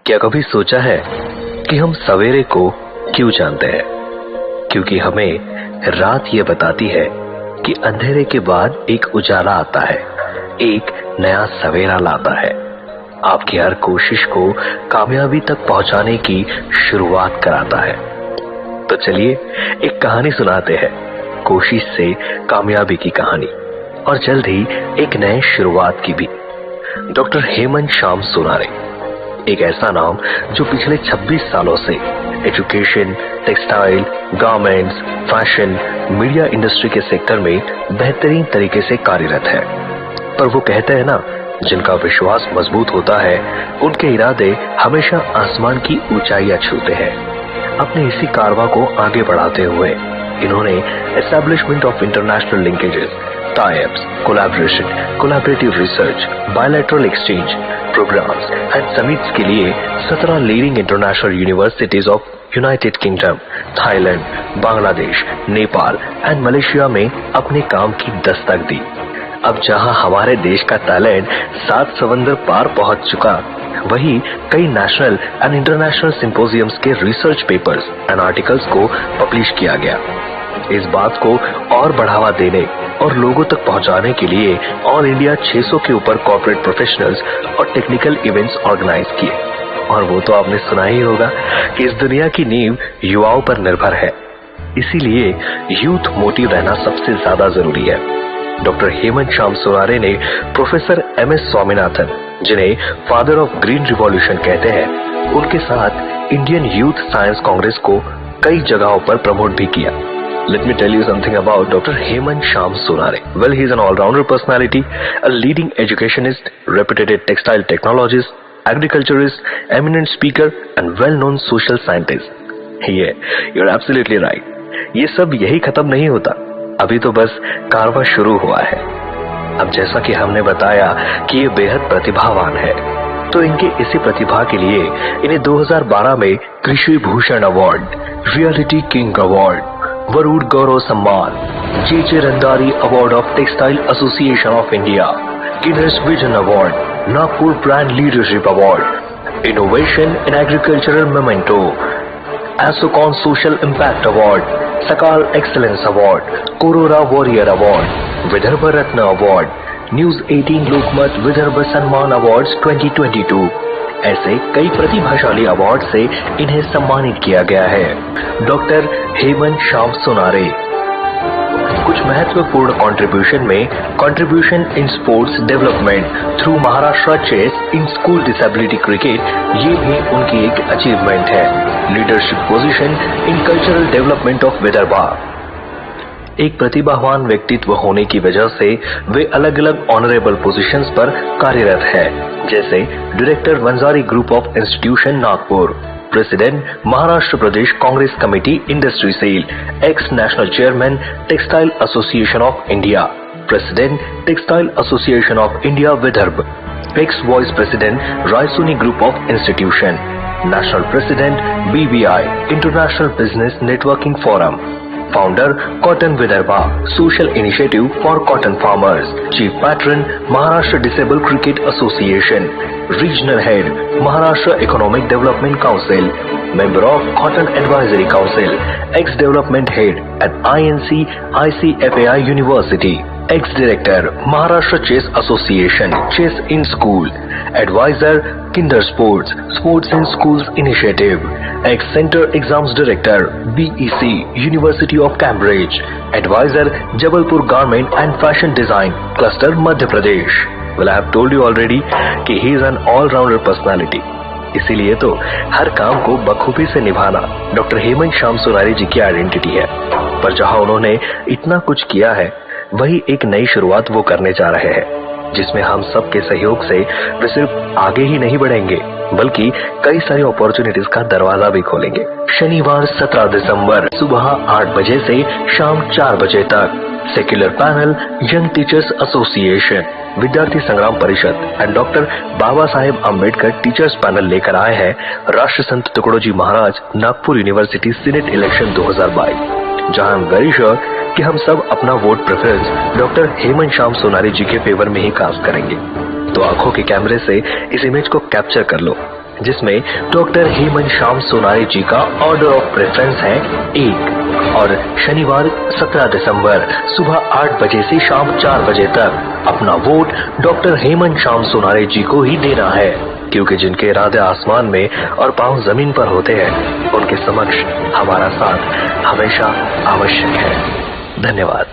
क्या कभी सोचा है कि हम सवेरे को क्यों जानते हैं? क्योंकि हमें रात ये बताती है कि अंधेरे के बाद एक उजाला आता है, एक नया सवेरा लाता है, आपकी हर कोशिश को कामयाबी तक पहुंचाने की शुरुआत कराता है। तो चलिए एक कहानी सुनाते हैं, कोशिश से कामयाबी की कहानी, और जल्द ही एक नए शुरुआत की भी। डॉक्टर हेमंत श्याम सोनारे, एक ऐसा नाम जो पिछले 26 सालों से education, textile, garments, fashion, media industry के सेक्टर में बेहतरीन तरीके से कार्यरत है। पर वो कहते हैं ना, जिनका विश्वास मजबूत होता है उनके इरादे हमेशा आसमान की ऊंचाइयां छूते हैं। अपने इसी कारवां को आगे बढ़ाते हुए इन्होंने establishment of international linkages, tie-ups, collaboration, collaborative research, bilateral exchange, programs and summits के लिए 17 leading international universities of United Kingdom, Thailand, Bangladesh, Nepal and Malaysia में अपने काम की दस्तक दी। अब जहां हमारे देश का टैलेंट 7 समंदर पार पहुंच चुका, वहीं कई नेशनल एंड इंटरनेशनल सिंपोजियम्स के रिसर्च पेपर्स एंड आर्टिकल्स को पब्लिश किया गया। इस बात को और बढ़ावा देने और लोगों तक पहुंचाने के लिए ऑल इंडिया 600 के ऊपर कॉर्पोरेट प्रोफेशनल्स और टेक्निकल इवेंट्स ऑर्गेनाइज किए। और वो तो आपने सुना ही होगा कि इस दुनिया की नींव युवाओं पर निर्भर है, इसीलिए यूथ मोटिव रहना सबसे ज्यादा जरूरी है। डॉक्टर हेमंत श्याम सोनारे ने प्रोफेसर MS स्वामीनाथन, जिन्हें फादर ऑफ ग्रीन रिवॉल्यूशन कहते हैं, उनके साथ इंडियन यूथ साइंस कांग्रेस को कई जगहों पर प्रमोट भी किया। Let me tell you something about Dr. Hemant Sham Sonare. Well, he is an all-rounder personality, a leading educationist, reputed textile technologist, agriculturist, eminent speaker, and well-known social scientist. Yeah, you're absolutely right. ये सब यही खत्म नहीं होता, अभी तो बस कारवां शुरू हुआ है। अब जैसा कि हमने बताया कि ये बेहद प्रतिभावान है, तो इनके इसी प्रतिभा के लिए इन्हें 2012 में कृषि भूषण अवार्ड, रियलिटी किंग अवार्ड, वरुण गौरव सम्मान, JJ Randhari award of textile association of India, guinness vision award, Nagpur brand leadership award, innovation in agricultural memento, ASSOCHAM social impact award, Sakal excellence award, corona warrior award, Vidarbha रत्न अवार्ड, न्यूज 18 लोकमत विदर्भ सम्मान awards 2022, ऐसे कई प्रतिभाशाली award से इन्हें सम्मानित किया गया है। डॉक्टर हेमंत श्याम सोनारे कुछ महत्वपूर्ण कंट्रीब्यूशन में contribution in sports development through Maharashtra chess in school disability cricket, ये भी उनकी एक अचीवमेंट है। Leadership position in cultural development of Vidarbha. एक प्रतिभावान व्यक्तित्व होने की वजह से वे अलग अलग ऑनरेबल पोजीशंस पर कार्यरत है, जैसे director Vanjari group of institution Nagpur, president Maharashtra Pradesh Congress committee industry cell, ex national chairman textile association of India, president textile association of India Vidarbha, ex vice president Raisoni group of institution, national president BBI international business networking forum, founder cotton Vidarbha social initiative for cotton farmers, chief patron Maharashtra disable cricket association, regional head Maharashtra economic development council, member of cotton advisory council, x development head at INC ICFAI university, ex director Maharashtra chess association chess in school, adviser kinder sports sports in schools initiative, ex centre exams director BEC University of Cambridge, adviser Jabalpur garment and fashion design cluster Madhya Pradesh. Well, I have told you already कि he is an all-rounder personality, इसीलिए तो हर काम को बखूबी से निभाना doctor Hemant Shyam Sonare जी की identity है। पर जहां उन्होंने इतना कुछ किया है, वही एक नई शुरुआत वो करने जा रहे हैं, जिसमें हम सबके सहयोग से वे सिर्फ आगे ही नहीं बढ़ेंगे, बल्कि कई सारी अपॉर्चुनिटीज का दरवाजा भी खोलेंगे। शनिवार 17 दिसंबर सुबह 8 बजे से शाम 4 बजे तक secular panel young teachers association, Vidyarthi Sangram Parishad and doctor Baba Saheb Ambedkar teachers panel लेकर आए हैं Rashtra Sant Tukdoji Maharaj Nagpur university senate election 2022, जहां आई एम वेरी श्योर कि हम सब अपना vote preference doctor Hemant Shyam Sonare ji के फेवर में ही कास्ट करेंगे। तो आंखों के कैमरे से इस इमेज को कैप्चर कर लो जिसमें डॉक्टर हेमंत श्याम सोनारे जी का ऑर्डर ऑफ प्रेफरेंस है 1 और शनिवार 17 दिसंबर सुबह 8 बजे से शाम 4 बजे तक अपना वोट डॉक्टर हेमंत श्याम सोनारे जी को ही देना है, क्योंकि जिनके इरादे आसमान में और पांव जमीन पर होते हैं उनके समक्ष हमारा साथ हमेशा आवश्यक है। धन्यवाद।